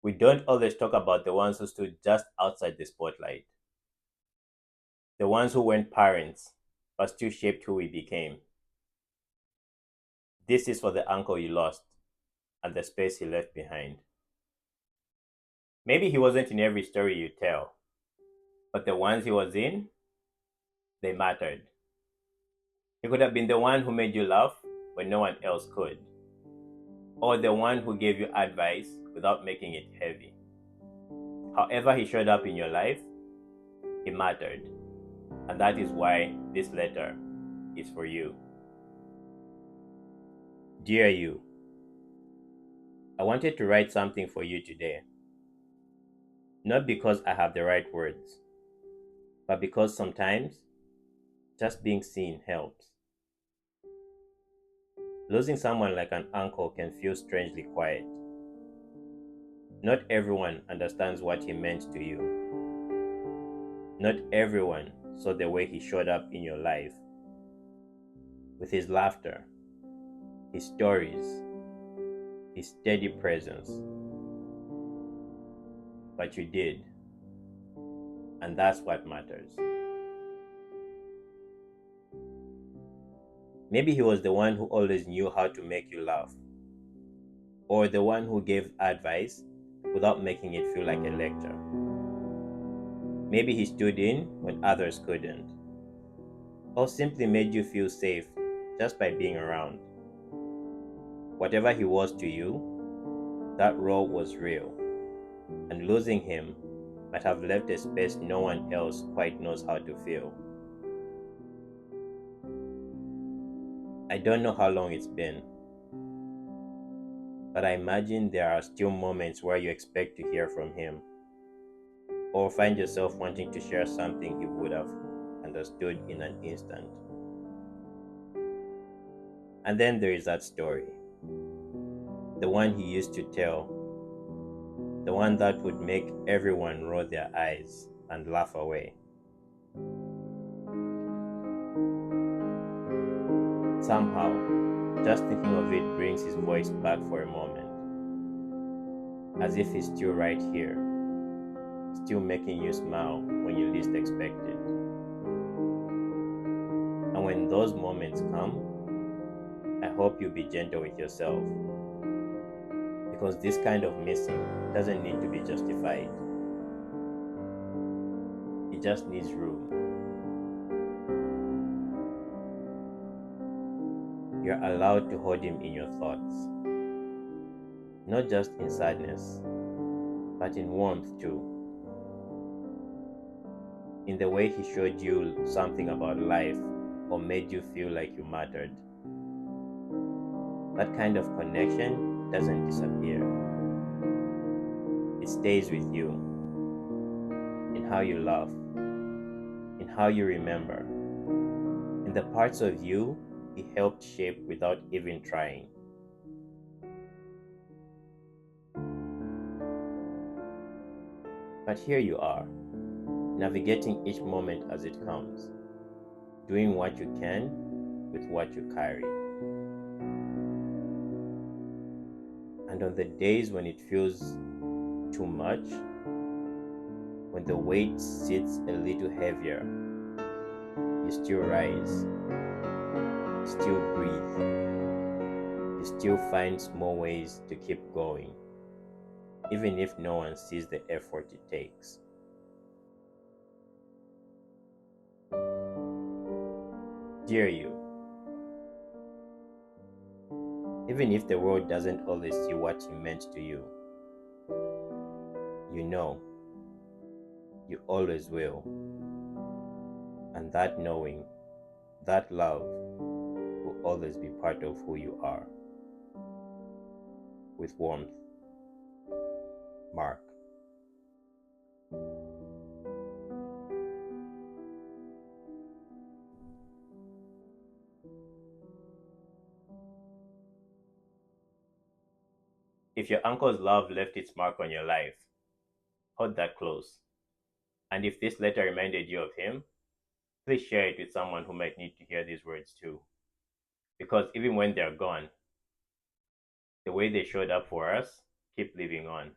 We don't always talk about the ones who stood just outside the spotlight, the ones who weren't parents, but still shaped who we became. This is for the uncle you lost and the space he left behind. Maybe he wasn't in every story you tell, but the ones he was in, they mattered. He could have been the one who made you laugh when no one else could, or the one who gave you advice without making it heavy. However, he showed up in your life, he mattered. And that is why this letter is for you. Dear you, I wanted to write something for you today. Not because I have the right words, but because sometimes just being seen helps. Losing someone like an uncle can feel strangely quiet. Not everyone understands what he meant to you. Not everyone saw the way he showed up in your life. With his laughter, his stories, his steady presence. But you did, and that's what matters. Maybe he was the one who always knew how to make you laugh, or the one who gave advice without making it feel like a lecture. Maybe he stood in when others couldn't, or simply made you feel safe just by being around. Whatever he was to you, that role was real, and losing him might have left a space no one else quite knows how to fill. I don't know how long it's been, but I imagine there are still moments where you expect to hear from him, or find yourself wanting to share something he would have understood in an instant. And then there is that story, the one he used to tell, the one that would make everyone roll their eyes and laugh away. Somehow, just thinking of it brings his voice back for a moment, as if he's still right here, still making you smile when you least expect it. And when those moments come, I hope you'll be gentle with yourself, because this kind of missing doesn't need to be justified. It just needs room. You're allowed to hold him in your thoughts, not just in sadness, but in warmth too. In the way he showed you something about life or made you feel like you mattered. That kind of connection doesn't disappear. It stays with you, in how you love, in how you remember, in the parts of you he helped shape without even trying. But here you are, navigating each moment as it comes, doing what you can with what you carry. And on the days when it feels too much, when the weight sits a little heavier, you still rise, still breathe, you still find small ways to keep going, even if no one sees the effort it takes. Dear you, even if the world doesn't always see what he meant to you, you know, you always will. And that knowing, that love, will always be part of who you are. With warmth, Mark. If your uncle's love left its mark on your life, hold that close. And if this letter reminded you of him, please share it with someone who might need to hear these words too. Because even when they're gone, the way they showed up for us keep living on.